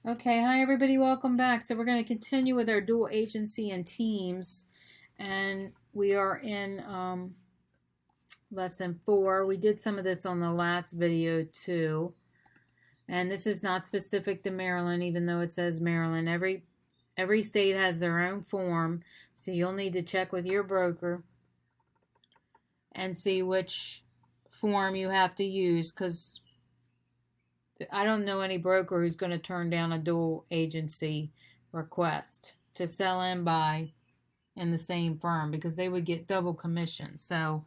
Okay, hi everybody, welcome back. So we're going to continue with our dual agency and teams, and we are in lesson 4. We did some of this on the last video too, and this is not specific to Maryland, even though it says Maryland. Every state has their own form, so you'll need to check with your broker and see which form you have to use, because I don't know any broker who's going to turn down a dual agency request to sell and buy in the same firm, because they would get double commission. So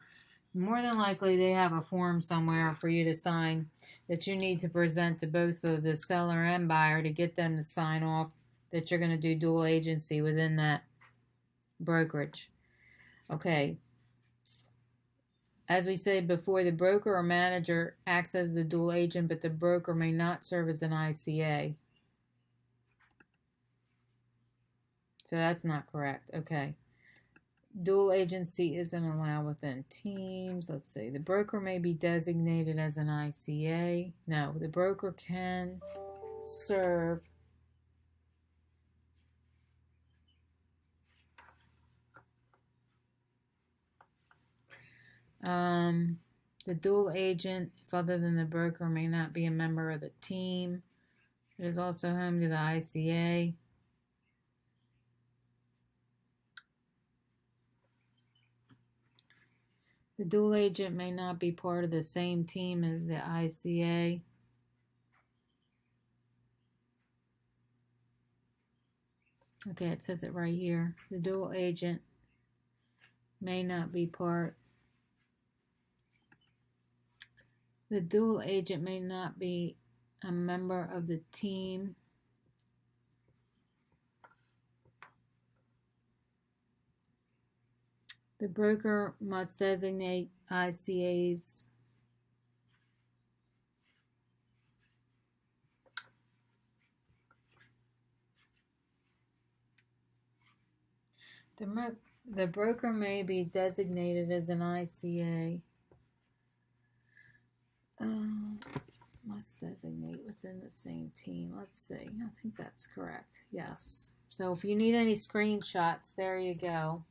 more than likely they have a form somewhere for you to sign that you need to present to both of the seller and buyer to get them to sign off that you're going to do dual agency within that brokerage. Okay. As we said before, the broker or manager acts as the dual agent, but the broker may not serve as an ICA. So that's not correct. Okay. Dual agency isn't allowed within teams. Let's see. The broker may be designated as an ICA. No, the broker can serve the dual agent, if other than the broker, may not be a member of the team. It is also home to the ICA. The dual agent may not be part of the same team as the ICA. Okay, it says it right here. The dual agent may not be part. The dual agent may not be a member of the team. The broker must designate ICAs. The broker may be designated as an ICA. Must designate within the same team. Let's see. I think that's correct. Yes. So if you need any screenshots, there you go.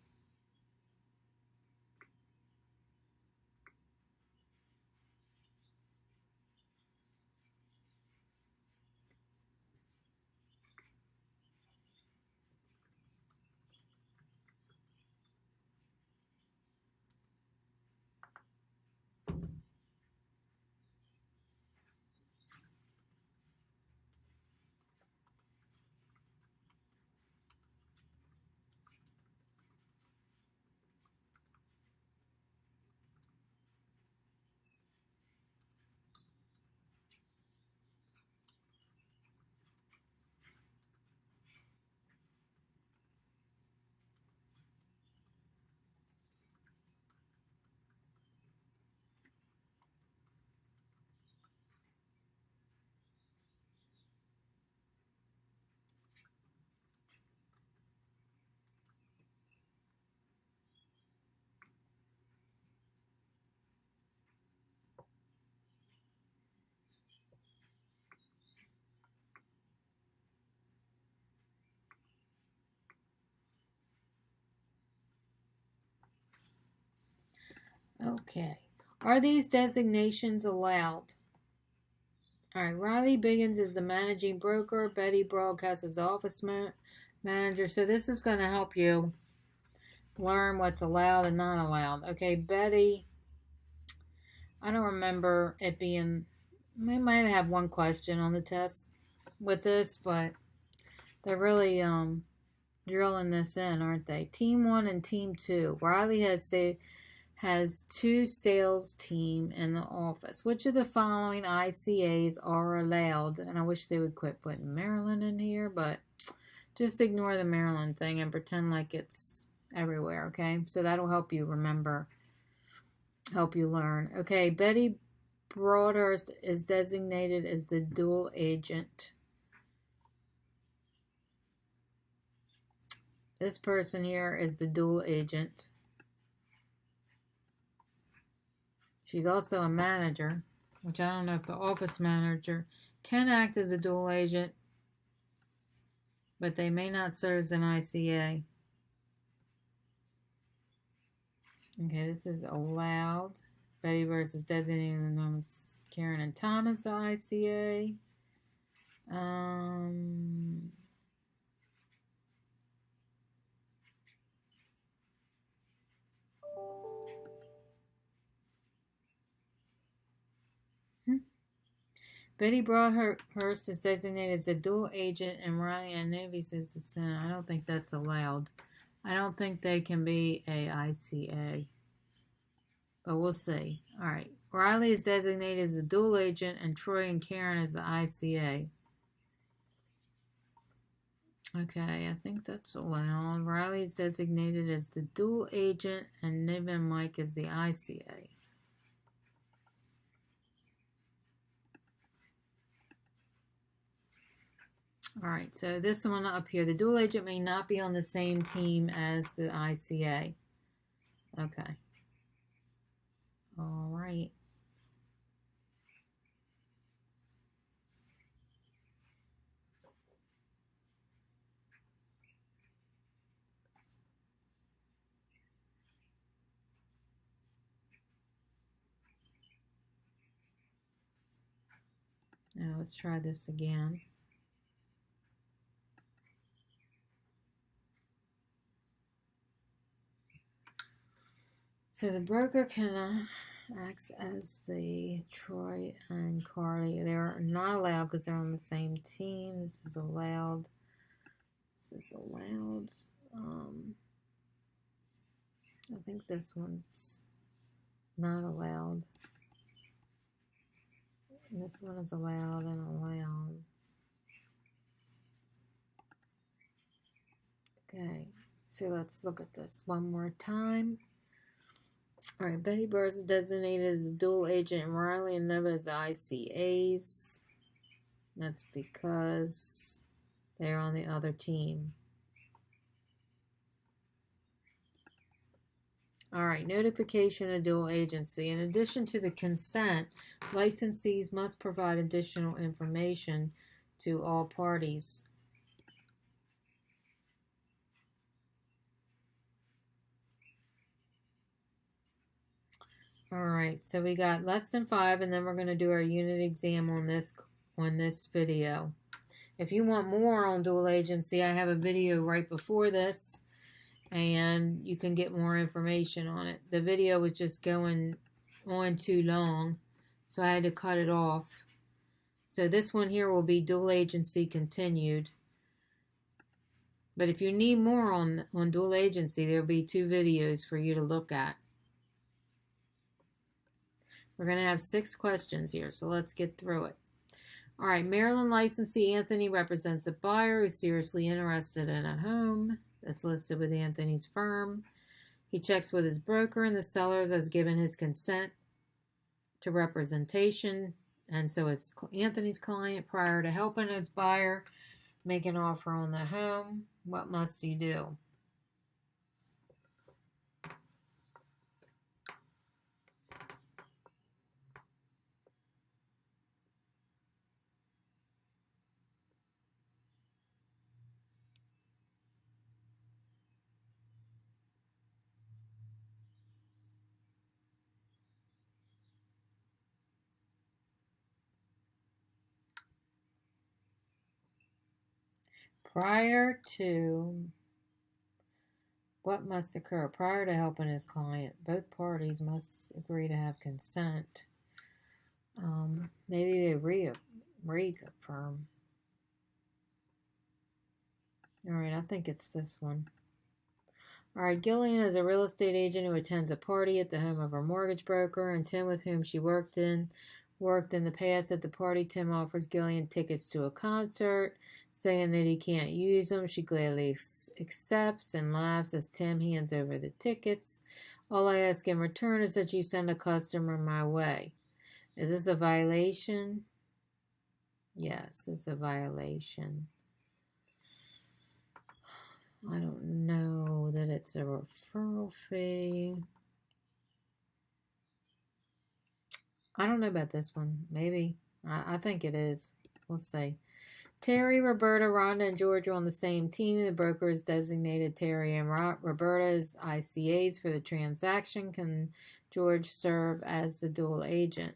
Okay. Are these designations allowed? All right. Riley Biggins is the managing broker. Betty Broadcast is the office manager. So this is going to help you learn what's allowed and not allowed. Okay, Betty, I don't remember it being, we might have one question on the test with this, but they're really drilling this in, aren't they? Team 1 and Team 2. Riley has 2 sales team in the office. Which of the following ICAs are allowed? And I wish they would quit putting Maryland in here, but just ignore the Maryland thing and pretend like it's everywhere, okay? So that'll help you remember, help you learn. Okay, Betty Broadhurst is designated as the dual agent. This person here is the dual agent. She's also a manager, which I don't know if the office manager can act as a dual agent. but they may not serve as an ICA. Okay, this is allowed. Betty versus designating the names Karen and Tom as the ICA. Betty Broadhurst is designated as a dual agent, and Ryan Navies is the son. I don't think that's allowed. I don't think they can be a ICA, but we'll see. All right. Riley is designated as the dual agent, and Troy and Karen as the ICA. Okay, I think that's allowed. Riley is designated as the dual agent, and Niv and Mike as the ICA. All right, so this one up here, the dual agent may not be on the same team as the ICA. Okay. All right. Now let's try this again. So the broker can act as the Troy and Carly. They're not allowed because they're on the same team. This is allowed. This is allowed. I think this one's not allowed. This one is allowed and allowed. Okay, so let's look at this one more time. All right, Betty Burrs is designated as a dual agent, and Riley and Neva as the ICAs. That's because they're on the other team. All right, notification of dual agency. In addition to the consent, licensees must provide additional information to all parties. All right, so we got lesson 5, and then we're going to do our unit exam on this video. If you want more on dual agency, I have a video right before this, and you can get more information on it. The video was just going on too long, so I had to cut it off. So this one here will be dual agency continued. But if you need more on dual agency, there'll be 2 videos for you to look at. We're going to have 6 questions here, so let's get through it. All right, Maryland licensee Anthony represents a buyer who's seriously interested in a home that's listed with Anthony's firm. He checks with his broker, and the seller has given his consent to representation, and so is Anthony's client. Prior to helping his buyer make an offer on the home, what must he do? Prior to, what must occur? Prior to helping his client, both parties must agree to have consent. Maybe they reconfirm. All right, I think it's this one. All right, Gillian is a real estate agent who attends a party at the home of her mortgage broker, and Tim, with whom she worked in the past. At the party, Tim offers Gillian tickets to a concert, saying that he can't use them. She gladly accepts and laughs as Tim hands over the tickets. All I ask in return is that you send a customer my way. Is this a violation? Yes, it's a violation. I don't know that it's a referral fee. I don't know about this one. Maybe. I think it is. We'll see. Terry, Roberta, Rhonda, and George are on the same team. The broker is designated Terry and Roberta as ICAs for the transaction. Can George serve as the dual agent?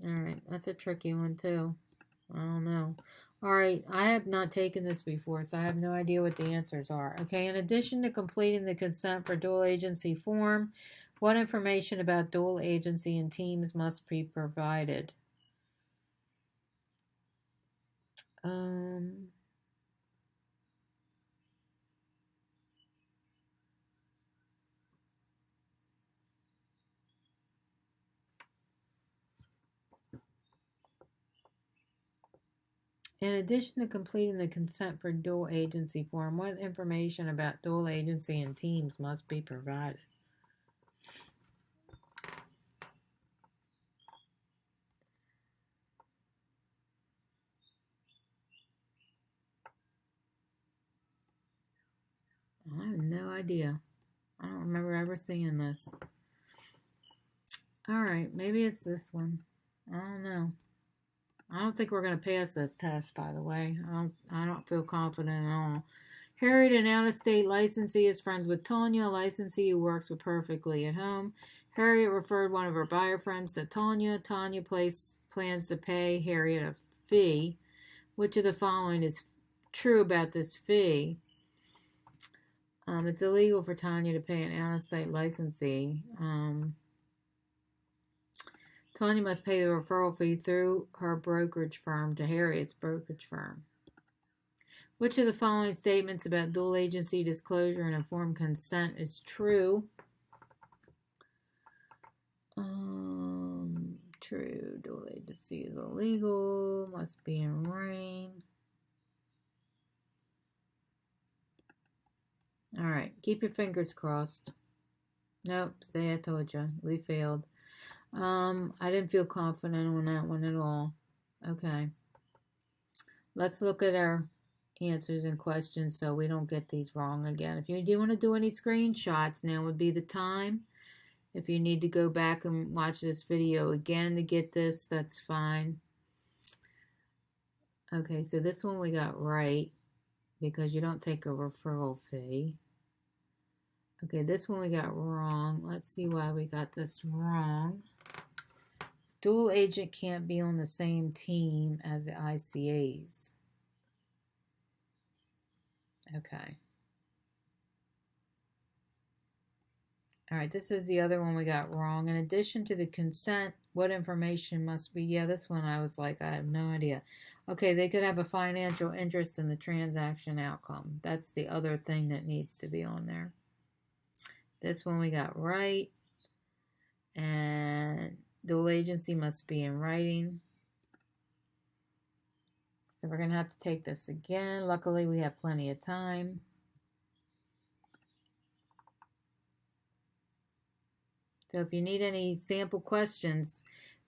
Alright, that's a tricky one too. I don't know. Alright, I have not taken this before, so I have no idea what the answers are. Okay, in addition to completing the consent for dual agency form, what information about dual agency and teams must be provided? Um, In addition to completing the consent for dual agency form, what information about dual agency and teams must be provided? I have no idea. I don't remember ever seeing this. Alright, maybe it's this one. I don't know. I don't think we're going to pass this test, by the way. I don't feel confident at all. Harriet, an out-of-state licensee, is friends with Tanya, a licensee who works with Perfectly at Home. Harriet referred one of her buyer friends to Tanya. Tanya plans to pay Harriet a fee. Which of the following is true about this fee? It's illegal for Tanya to pay an out-of-state licensee. Tanya must pay the referral fee through her brokerage firm to Harriet's brokerage firm. Which of the following statements about dual agency disclosure and informed consent is true? True. Dual agency is illegal. Must be in writing. Alright. Keep your fingers crossed. Nope. See, I told you. We failed. I didn't feel confident on that one at all. Okay. Let's look at our answers and questions so we don't get these wrong again. If you do want to do any screenshots, now would be the time. If you need to go back and watch this video again to get this, that's fine. Okay, so this one we got right because you don't take a referral fee. Okay, this one we got wrong. Let's see why we got this wrong. Dual agent can't be on the same team as the ICAs. Okay. All right, this is the other one we got wrong. In addition to the consent, what information must be? Yeah, this one I was like, I have no idea. Okay, they could have a financial interest in the transaction outcome. That's the other thing that needs to be on there. This one we got right. And dual agency must be in writing. So we're going to have to take this again. Luckily, we have plenty of time. So if you need any sample questions,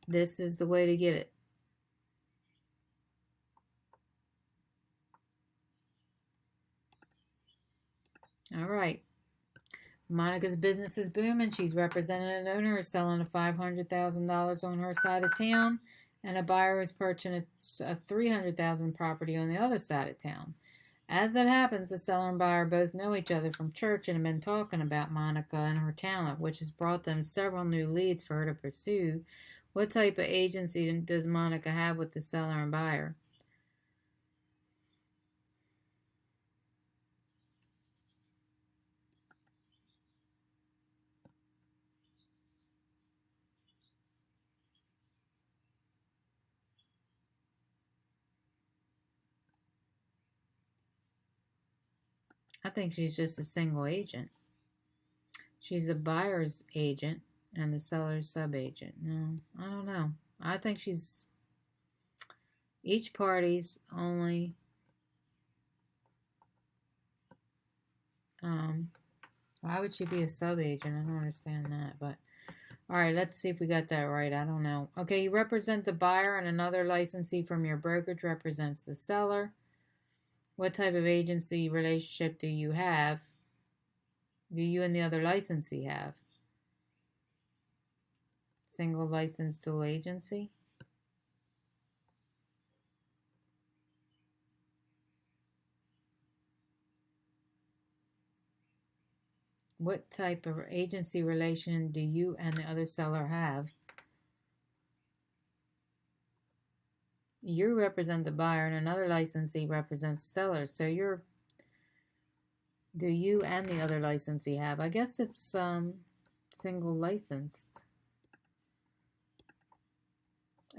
this is the way to get it. All right. Monica's business is booming. She's representing an owner who's selling a $500,000 on her side of town, and a buyer is purchasing a $300,000 property on the other side of town. As it happens, the seller and buyer both know each other from church and have been talking about Monica and her talent, which has brought them several new leads for her to pursue. What type of agency does Monica have with the seller and buyer? I think she's just a single agent. She's the buyer's agent and the seller's sub-agent. No, I don't know. I think she's each party's only why would she be a sub-agent? I don't understand that, but all right, let's see if we got that right. I don't know. Okay, you represent the buyer and another licensee from your brokerage represents the seller. What type of agency relationship do you have? Do you and the other licensee have? Single license dual agency? What type of agency relation do you and the other seller have? You represent the buyer and another licensee represents the seller. So do you and the other licensee have? I guess it's single licensed.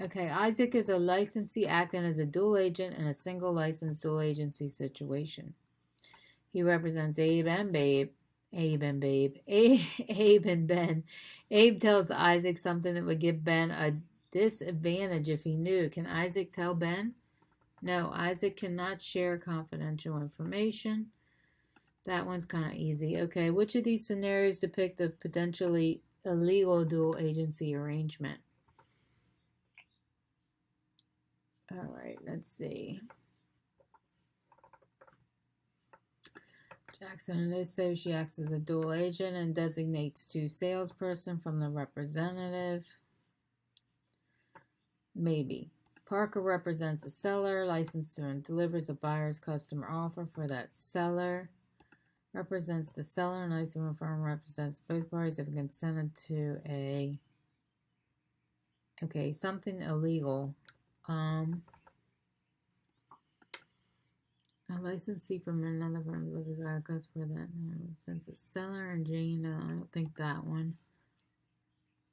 Okay, Isaac is a licensee acting as a dual agent in a single license dual agency situation. He represents Abe and Babe. Abe and Babe. Abe and Ben. Abe tells Isaac something that would give Ben a disadvantage if he knew. Can Isaac tell Ben? No, Isaac cannot share confidential information. That one's kind of easy. Okay, which of these scenarios depict a potentially illegal dual agency arrangement? All right, let's see. Jackson and Associates as a dual agent and designates two salesperson from the representative. Maybe. Parker represents a seller, licensor, and delivers a buyer's customer offer for that seller. Represents the seller, and licensing firm represents both parties have consented to a something illegal. A licensee from another firm delivers a customer that represents a seller and Jane. I don't think that one.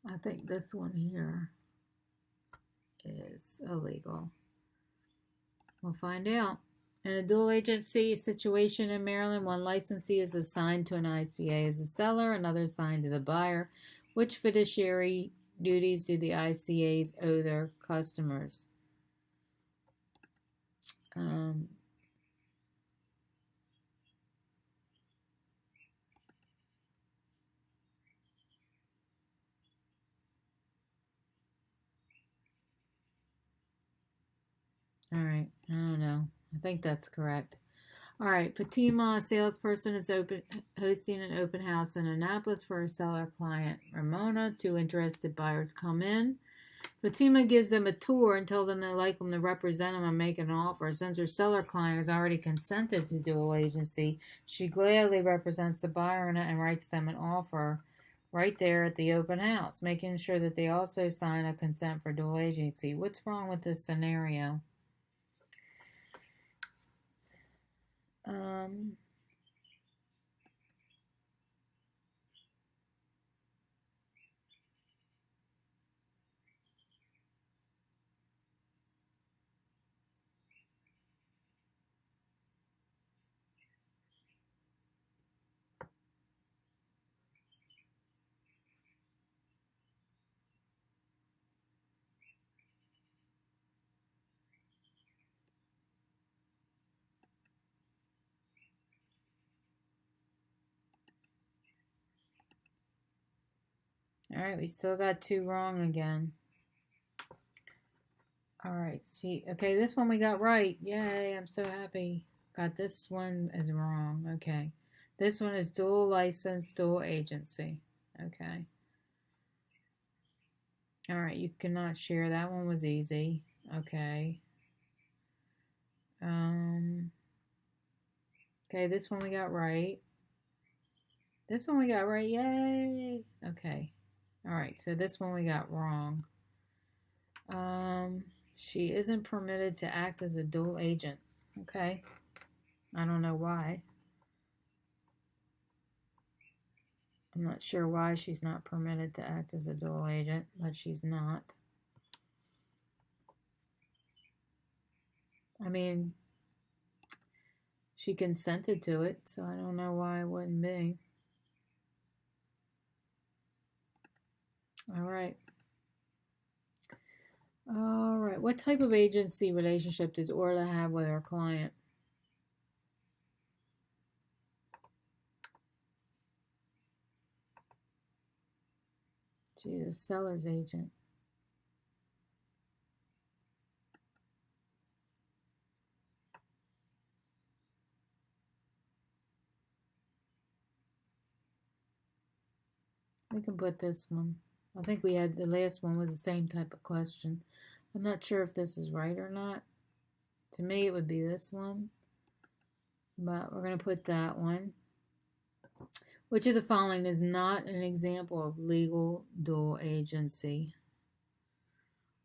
I think this one here is illegal. We'll find out. In a dual agency situation in Maryland, one licensee is assigned to an ICA as a seller, another assigned to the buyer. Which fiduciary duties do the ICAs owe their customers? All right, I don't know. I think that's correct. All right, Fatima, a salesperson, is hosting an open house in Annapolis for her seller client, Ramona. Two interested buyers come in. Fatima gives them a tour and tells them they like them to represent them and make an offer. Since her seller client has already consented to dual agency, she gladly represents the buyer and writes them an offer right there at the open house, making sure that they also sign a consent for dual agency. What's wrong with this scenario? All right, we still got two wrong again. All right, see, okay, this one we got right. Yay, I'm so happy. Got this one is wrong. Okay. This one is dual license, dual agency. Okay. All right, you cannot share. That one was easy. Okay. Okay, this one we got right. This one we got right. Yay. Okay. All right, so this one we got wrong. She isn't permitted to act as a dual agent. Okay. I don't know why. I'm not sure why she's not permitted to act as a dual agent, but she's not. I mean, she consented to it, so I don't know why it wouldn't be. All right. All right. What type of agency relationship does Orla have with her client? She's a seller's agent. We can put this one. I think we had the last one was the same type of question. I'm not sure if this is right or not. To me, it would be this one. But we're going to put that one. Which of the following is not an example of legal dual agency?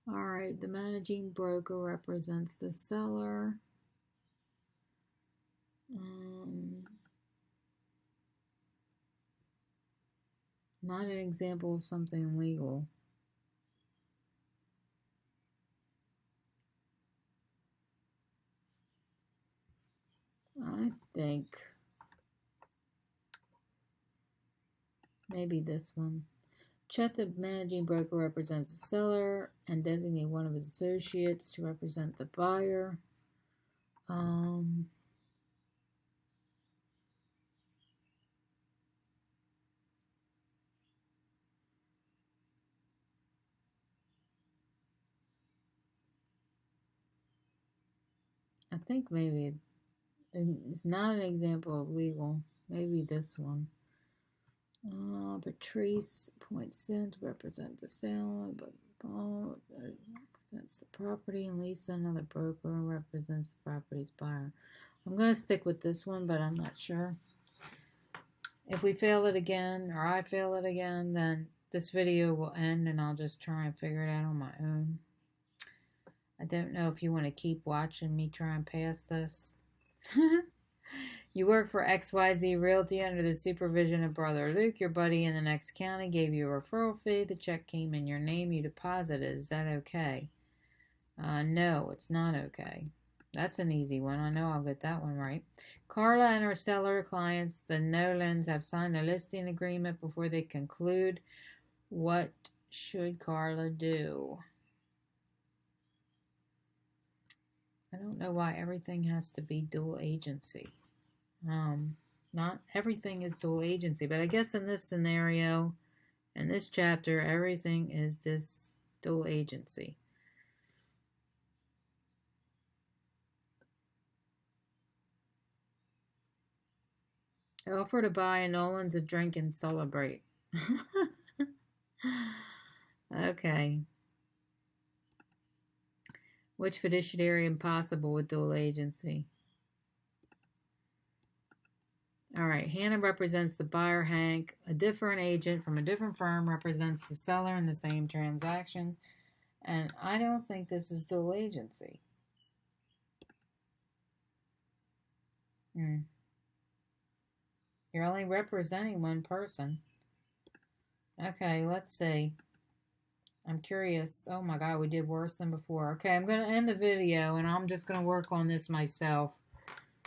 All right, the managing broker represents the seller. Not an example of something legal. I think maybe this one. Check the managing broker represents the seller and designate one of his associates to represent the buyer. I think maybe it's not an example of legal. Maybe this one. Patrice Poinsett to represent the seller, but Paul represents the property, and Lisa, another broker, represents the property's buyer. I'm going to stick with this one, but I'm not sure. If we fail it again, or I fail it again, then this video will end and I'll just try and figure it out on my own. I don't know if you want to keep watching me try and pass this. You work for XYZ Realty under the supervision of Brother Luke. Your buddy in the next county gave you a referral fee. The check came in your name. You deposited. Is that okay? No, it's not okay. That's an easy one. I know I'll get that one right. Carla and her seller clients, the Nolans, have signed a listing agreement before they conclude. What should Carla do? I don't know why everything has to be dual agency. Not everything is dual agency, but I guess in this scenario, in this chapter, everything is this dual agency. I offer to buy a Nolan's a drink and celebrate. Okay. Which fiduciary impossible with dual agency? All right, Hannah represents the buyer. Hank, a different agent from a different firm, represents the seller in the same transaction. And I don't think this is dual agency. You're only representing one person. Okay, let's see. I'm curious. Oh my God, we did worse than before. Okay, I'm going to end the video and I'm just going to work on this myself.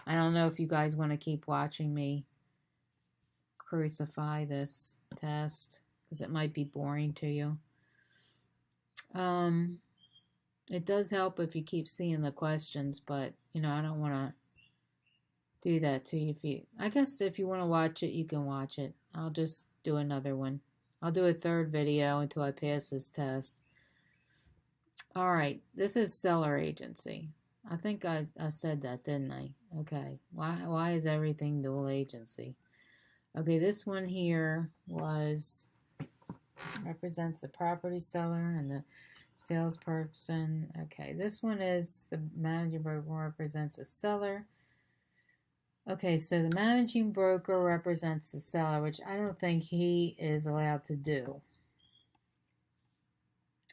I don't know if you guys want to keep watching me crucify this test because it might be boring to you. It does help if you keep seeing the questions, but you know, I don't want to do that to you. I guess if you want to watch it, you can watch it. I'll just do another one. I'll do a third video until I pass this test. All right, this is seller agency. I think I said that, didn't I? Okay, why is everything dual agency? Okay, this one here represents the property seller and the salesperson. Okay, this one is the managing broker represents the seller. Okay, so the managing broker represents the seller, which I don't think he is allowed to do.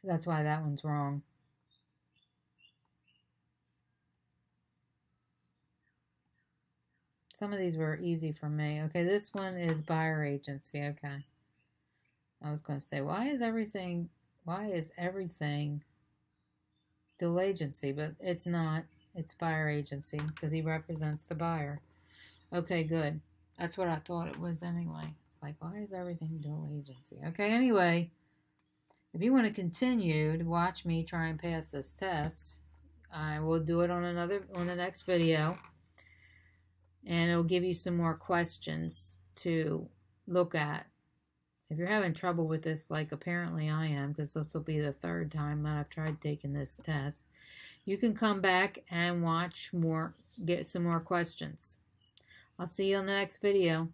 That's why that one's wrong. Some of these were easy for me. Okay, this one is buyer agency. Okay. I was going to say, why is everything dual agency? But it's not. It's buyer agency because he represents the buyer. Okay, good. That's what I thought it was anyway. It's like, why is everything dual agency? Okay, anyway, if you want to continue to watch me try and pass this test, I will do it on the next video. And it'll give you some more questions to look at. If you're having trouble with this, like apparently I am, because this will be the third time that I've tried taking this test, you can come back and watch more, get some more questions. I'll see you on the next video.